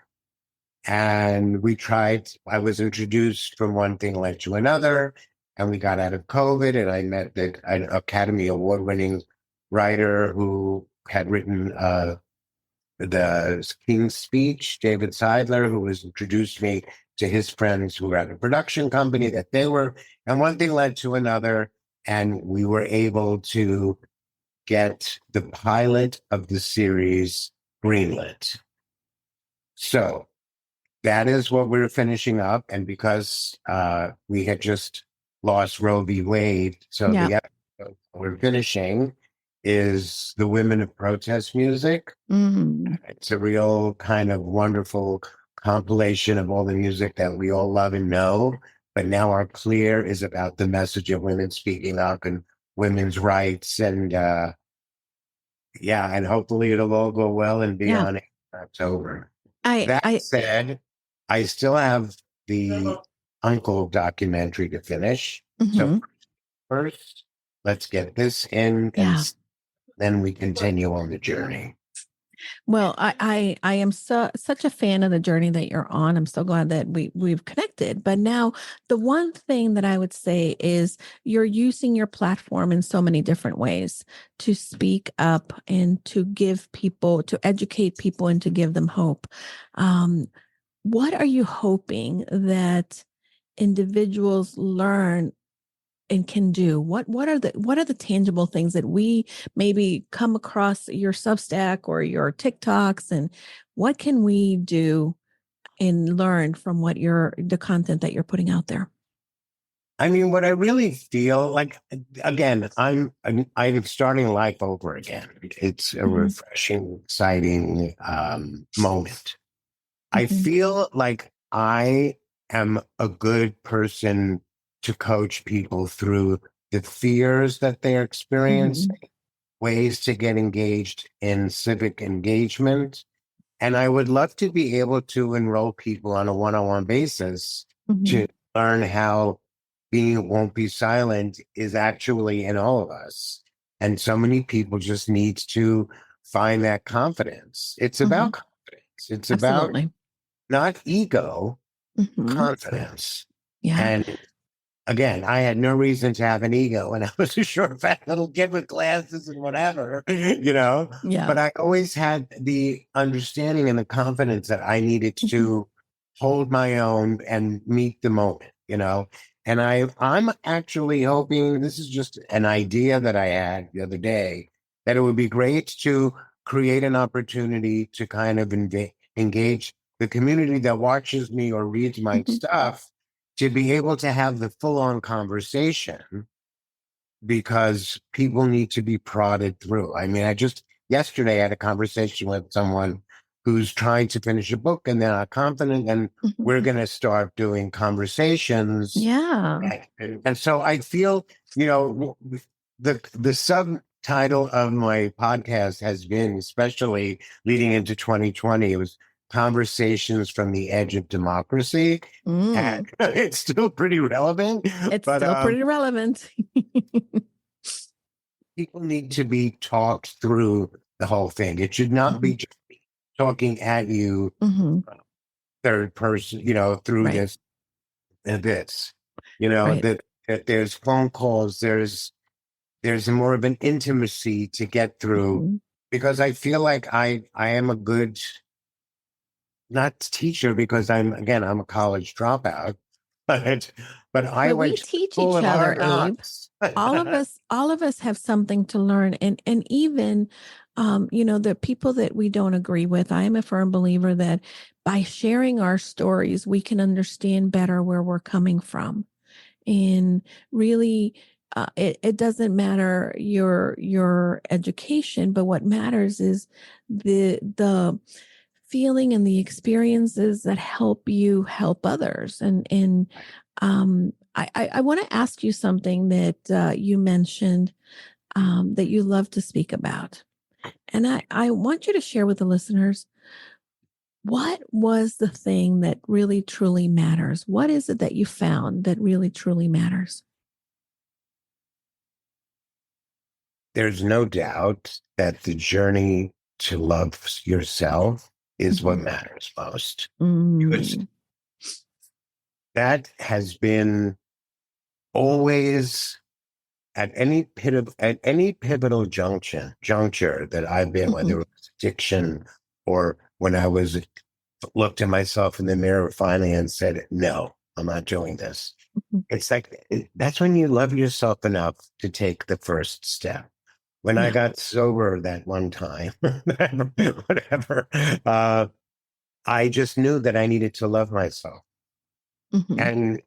And I was introduced from one thing led to another, and we got out of COVID, and I met an Academy Award-winning writer who had written the King's Speech, David Seidler, who has introduced me to his friends who were at a production company and one thing led to another, and we were able to get the pilot of the series greenlit. So that is what we're finishing up. And because we had just lost Roe v. Wade, so the episode we're finishing is the Women of Protest Music. It's a real kind of wonderful compilation of all the music that we all love and know. But now our Clear is about the message of women speaking up and women's rights. And and hopefully it'll all go well and be on October. That said, I still have the Uncle documentary to finish. So first, let's get this in, and then we continue on the journey. Well, I am such a fan of the journey that you're on. I'm so glad that we've connected. But now the one thing that I would say is you're using your platform in so many different ways to speak up and to educate people and to give them hope. What are you hoping that individuals learn and can do? What are the tangible things that we maybe come across your Substack or your TikToks, and what can we do and learn from the content that you're putting out there? I mean, what I really feel like, again, I'm starting life over again. It's a refreshing, exciting moment. I feel like I am a good person to coach people through the fears that they're experiencing, ways to get engaged in civic engagement. And I would love to be able to enroll people on a one-on-one basis to learn how being Won't Be Silent is actually in all of us. And so many people just need to find that confidence. It's about confidence. It's about not ego, Mm-hmm. confidence. Yeah. And again, I had no reason to have an ego when I was a short, fat little kid with glasses and whatever, Yeah. But I always had the understanding and the confidence that I needed to hold my own and meet the moment, And I'm actually hoping, this is just an idea that I had the other day, that it would be great to create an opportunity to kind of engage the community that watches me or reads my stuff, to be able to have the full-on conversation, because people need to be prodded through. I mean, yesterday I had a conversation with someone who's trying to finish a book and they're not confident, and we're going to start doing conversations. Yeah. And so I feel, the subtitle of my podcast has been, especially leading into 2020, it was Conversations from the Edge of Democracy. And it's still pretty relevant. It's still pretty relevant. People need to be talked through the whole thing. It should not be just talking at you, third person, through this and this. That there's phone calls, there's more of an intimacy to get through, because I feel like I am a good, not teacher, because I'm a college dropout, but we teach each other, Abe. all of us have something to learn, and even the people that we don't agree with. I am a firm believer that by sharing our stories, we can understand better where we're coming from. And really, it doesn't matter your education, but what matters is the feeling and the experiences that help you help others. And I want to ask you something that you mentioned that you love to speak about. And I want you to share with the listeners, what was the thing that really, truly matters? What is it that you found that really, truly matters? There's no doubt that the journey to love yourself is what matters most. Because that has been always at any pivotal juncture that I've been, whether it was addiction or when I looked at myself in the mirror finally and said, no, I'm not doing this. It's like, that's when you love yourself enough to take the first step. When I got sober that one time, whatever, I just knew that I needed to love myself. And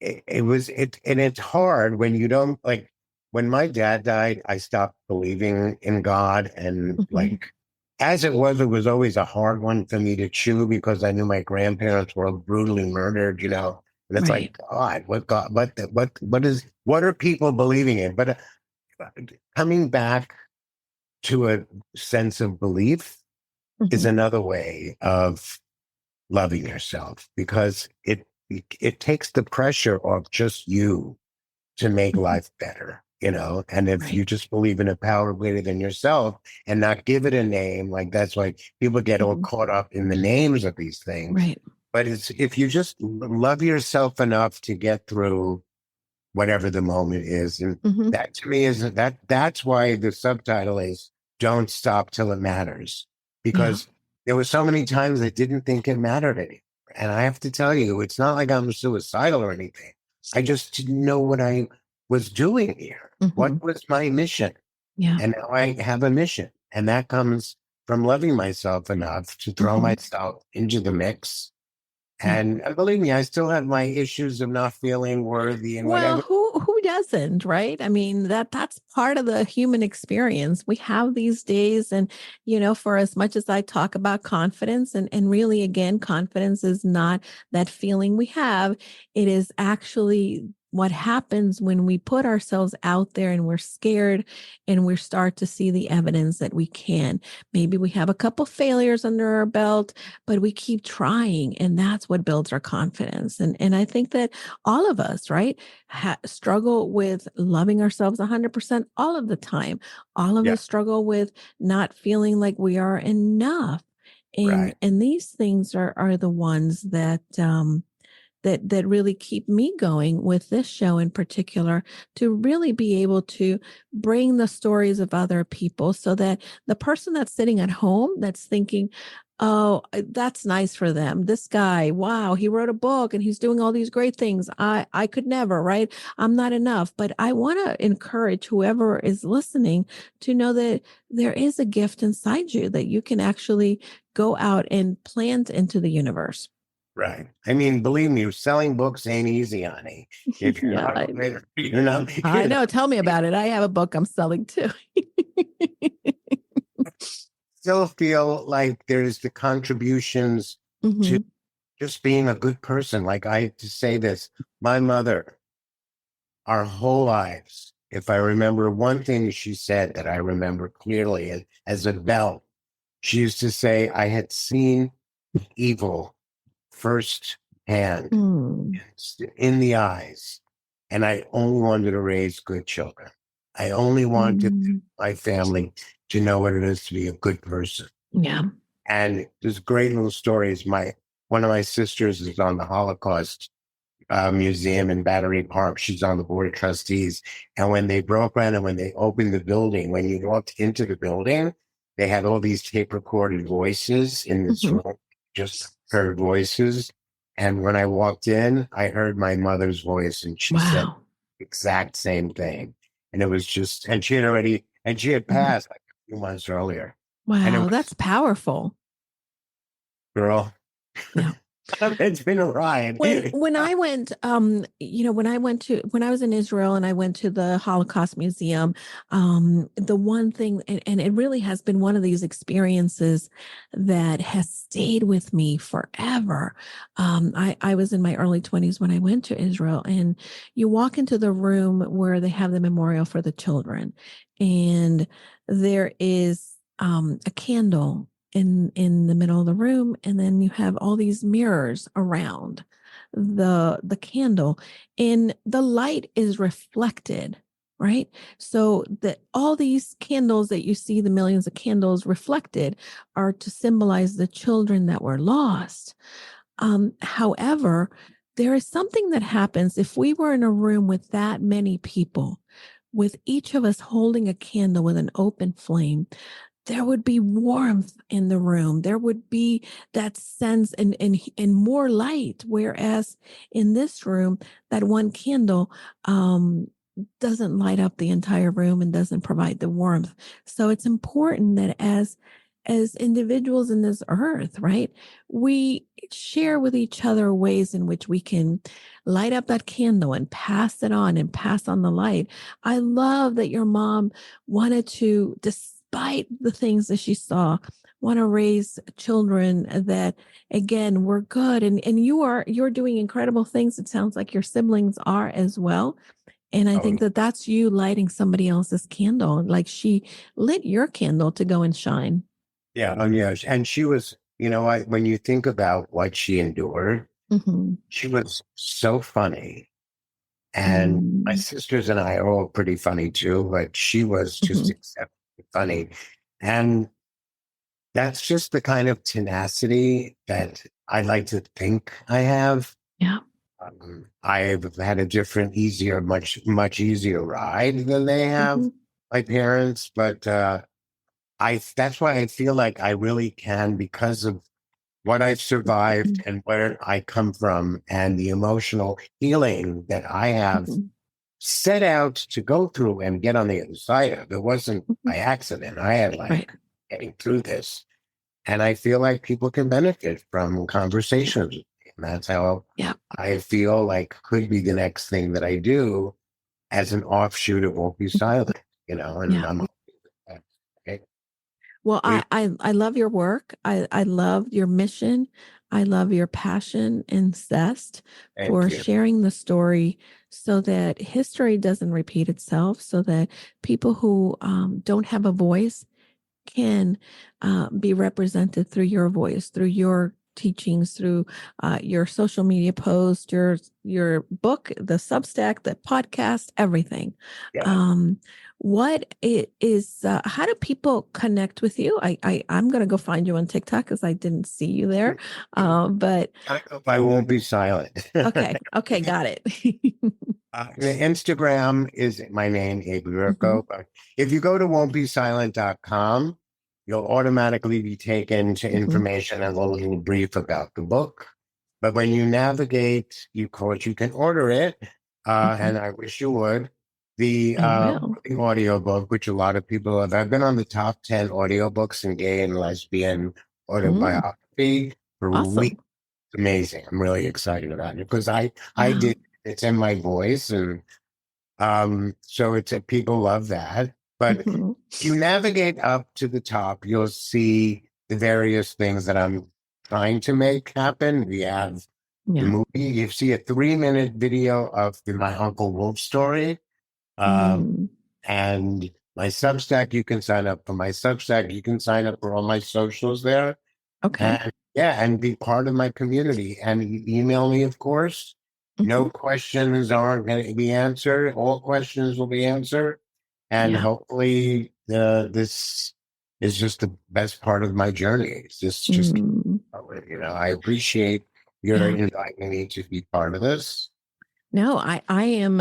it's hard when you don't, like, when my dad died, I stopped believing in God. And as it was always a hard one for me to chew, because I knew my grandparents were brutally murdered, and it's like, God, what are people believing in? But coming back to a sense of belief is another way of loving yourself, because it takes the pressure off just you to make life better, and if you just believe in a power greater than yourself and not give it a name, like, that's why people get all caught up in the names of these things. But it's, if you just love yourself enough to get through whatever the moment is. And that, to me, that's why the subtitle is Don't Stop Till It Matters, because there were so many times I didn't think it mattered anymore. And I have to tell you, it's not like I'm suicidal or anything. I just didn't know what I was doing here. What was my mission? And now I have a mission. And that comes from loving myself enough to throw myself into the mix. And believe me, I still have my issues of not feeling worthy and whatever. Who doesn't, right? I mean, that's part of the human experience. We have these days, and for as much as I talk about confidence, and really, again, confidence is not that feeling we have. It is actually what happens when we put ourselves out there and we're scared and we start to see the evidence that we can. Maybe we have a couple failures under our belt, but we keep trying, and that's what builds our confidence. And I think that all of us, right, struggle with loving ourselves 100% all of the time. All of us struggle with not feeling like we are enough. And these things are the ones that that really keep me going with this show in particular, to really be able to bring the stories of other people, so that the person that's sitting at home that's thinking, oh, that's nice for them. This guy, wow, he wrote a book and he's doing all these great things. I could never, right? I'm not enough. But I want to encourage whoever is listening to know that there is a gift inside you that you can actually go out and plant into the universe. Right. I mean, believe me, selling books ain't easy, honey. If you're you're not. I know. Tell me about it. I have a book I'm selling too. Still feel like there's the contributions to just being a good person. Like, I have to say this, my mother, our whole lives, if I remember one thing she said that I remember clearly as a bell, she used to say, I had seen evil firsthand in the eyes, and I only wanted to raise good children. I only wanted my family to know what it is to be a good person. Yeah. And there's great little stories. One of my sisters is on the Holocaust Museum in Battery Park. She's on the board of trustees. And when they broke ground and when they opened the building, when you walked into the building, they had all these tape recorded voices in this room, just heard voices. And when I walked in, I heard my mother's voice, and she said the exact same thing. And it was just, and she had passed like a few months earlier. Wow, that's powerful. Girl. Yeah. It's been a ride. When I went, when I was in Israel and I went to the Holocaust Museum, the one thing, and it really has been one of these experiences that has stayed with me forever. I was in my early 20s when I went to Israel, and you walk into the room where they have the memorial for the children, and there is a candle in the middle of the room, and then you have all these mirrors around the candle, and the light is reflected, right? So that all these candles that you see, the millions of candles reflected, are to symbolize the children that were lost. However, there is something that happens if we were in a room with that many people, with each of us holding a candle with an open flame. There would be warmth in the room. There would be that sense and more light. Whereas in this room, that one candle doesn't light up the entire room and doesn't provide the warmth. So it's important that as individuals in this earth, right, we share with each other ways in which we can light up that candle and pass it on and pass on the light. I love that your mom wanted to, despite the things that she saw, want to raise children that, again, were good. And you're doing incredible things. It sounds like your siblings are as well. And I think that that's you lighting somebody else's candle. Like, she lit your candle to go and shine. Yeah. Oh, yeah. And she was, when you think about what she endured, she was so funny. And my sisters and I are all pretty funny too, but she was just exceptionally funny. And that's just the kind of tenacity that I like to think I have. Yeah. I've had a different, easier, much easier ride than they have, my parents. But that's why I feel like I really can, because of what I've survived and where I come from and the emotional healing that I have set out to go through and get on the other side of. It wasn't by accident. I had getting through this. And I feel like people can benefit from conversations. And that's how I feel like could be the next thing that I do as an offshoot of Won't Be Silent, and I'm okay. Well, I love your work. I love your mission. I love your passion and zest for sharing the story, so that history doesn't repeat itself, so that people who don't have a voice can be represented through your voice, through your teachings, through your social media posts, your book, the Substack, the podcast, everything. Yeah. What it is, how do people connect with you? I'm going to go find you on TikTok because I didn't see you there. But I won't be silent. okay, got it. The Instagram is my name, Abe Gurko. But if you go to won'tbesilent.com, you'll automatically be taken to information and a little brief about the book. But when you navigate, you can order it, and I wish you would. The audiobook, which a lot of people have. I've been on the top 10 audiobooks in gay and lesbian autobiography for weeks. Amazing. I'm really excited about it because I did. It's in my voice, and so it's people love that. But if you navigate up to the top, you'll see the various things that I'm trying to make happen. We have the movie. You see a 3-minute video of my Uncle Wolf story, and my Substack. You can sign up for my Substack. You can sign up for all my socials there. Okay. And be part of my community. And email me, of course. No questions aren't going to be answered. All questions will be answered. And hopefully this is just the best part of my journey. It's just I appreciate your inviting me to be part of this. No, I am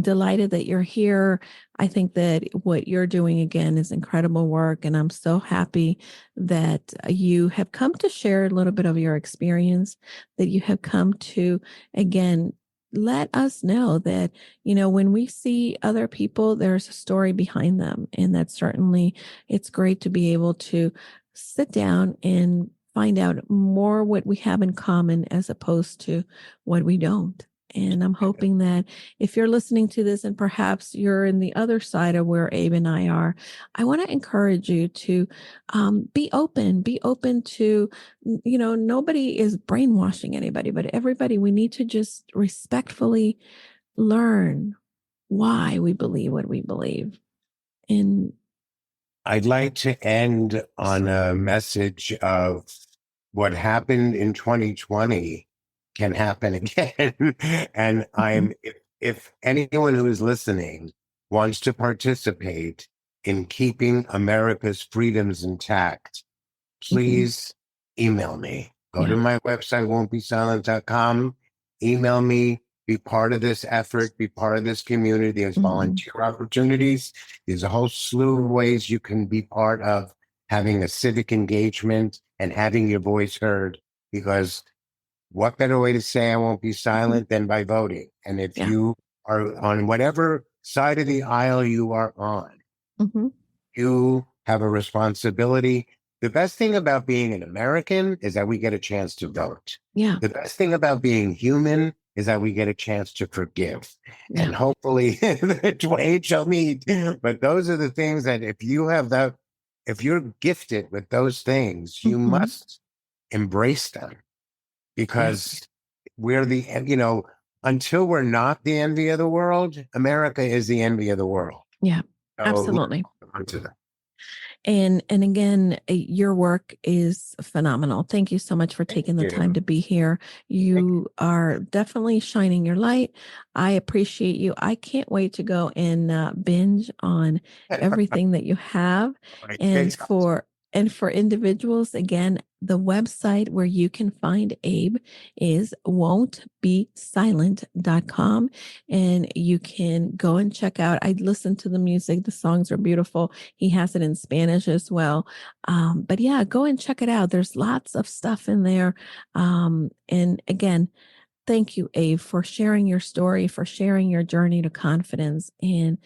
delighted that you're here. I think that what you're doing again is incredible work. And I'm so happy that you have come to share a little bit of your experience, that you have come to, again, let us know that, when we see other people, there's a story behind them. And that certainly it's great to be able to sit down and find out more what we have in common as opposed to what we don't. And I'm hoping that if you're listening to this and perhaps you're in the other side of where Abe and I are, I want to encourage you to be open to, nobody is brainwashing anybody, but everybody, we need to just respectfully learn why we believe what we believe. And I'd like to end on a message of what happened in 2020 can happen again. And if anyone who is listening wants to participate in keeping America's freedoms intact, please email me. Go to my website, won'tbesilent.com, email me, be part of this effort, be part of this community. There's volunteer opportunities. There's a whole slew of ways you can be part of having a civic engagement and having your voice heard, because what better way to say I won't be silent than by voting? And if you are on whatever side of the aisle you are on, you have a responsibility. The best thing about being an American is that we get a chance to vote. Yeah. The best thing about being human is that we get a chance to forgive. And hopefully the twain shall meet. But those are the things that if you're gifted with those things, you must embrace them. Because we're until we're not the envy of the world, America is the envy of the world. Yeah, so absolutely. And again, your work is phenomenal. Thank you so much for taking the time to be here. You are definitely shining your light. I appreciate you. I can't wait to go and binge on everything that you have. And for individuals, again, the website where you can find Abe is won'tbesilent.com. And you can go and check out. I listened to the music. The songs are beautiful. He has it in Spanish as well. But yeah, go and check it out. There's lots of stuff in there. And again, thank you, Abe, for sharing your story, for sharing your journey to confidence, and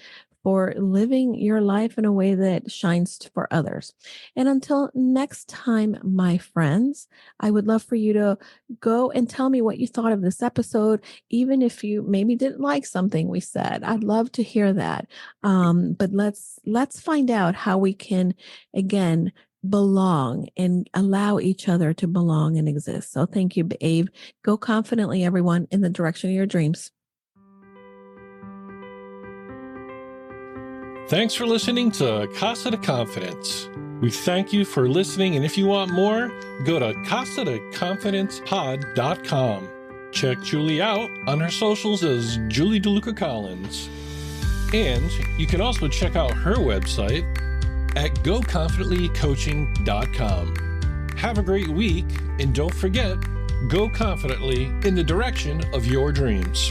for living your life in a way that shines for others. And until next time, my friends, I would love for you to go and tell me what you thought of this episode, even if you maybe didn't like something we said. I'd love to hear that. But let's find out how we can, again, belong and allow each other to belong and exist. So thank you, Abe. Go confidently, everyone, in the direction of your dreams. Thanks for listening to Casa De Confidence. We thank you for listening, and if you want more, go to casadeconfidencepod.com. Check Julie out on her socials as Julie DeLucca-Collins. And you can also check out her website at goconfidentlycoaching.com. Have a great week, and don't forget, go confidently in the direction of your dreams.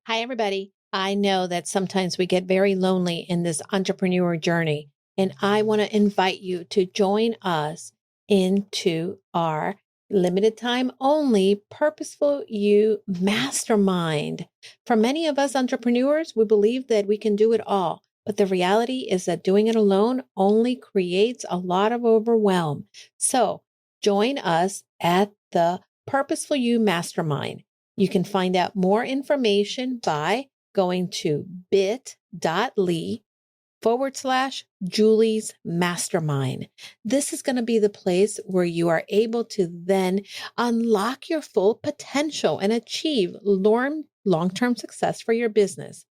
Hi, everybody. I know that sometimes we get very lonely in this entrepreneur journey, and I want to invite you to join us into our limited time only Purposeful You Mastermind. For many of us entrepreneurs, we believe that we can do it all, but the reality is that doing it alone only creates a lot of overwhelm. So join us at the Purposeful You Mastermind. You can find out more information by going to bit.ly/Julie's Mastermind. This is going to be the place where you are able to then unlock your full potential and achieve long-term success for your business.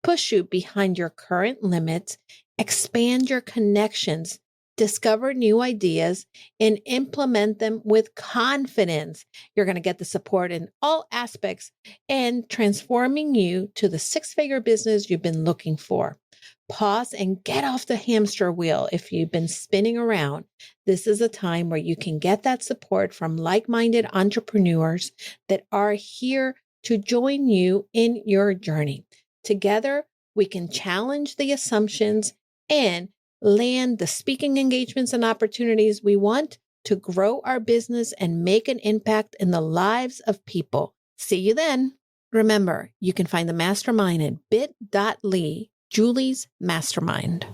Push you behind your current limits, expand your connections, discover new ideas, and implement them with confidence. You're going to get the support in all aspects and transforming you to the six-figure business you've been looking for. Pause and get off the hamster wheel if you've been spinning around. This is a time where you can get that support from like-minded entrepreneurs that are here to join you in your journey. Together, we can challenge the assumptions and land the speaking engagements and opportunities we want to grow our business and make an impact in the lives of people. See you then. Remember, you can find the mastermind at bit.ly, Julie's Mastermind.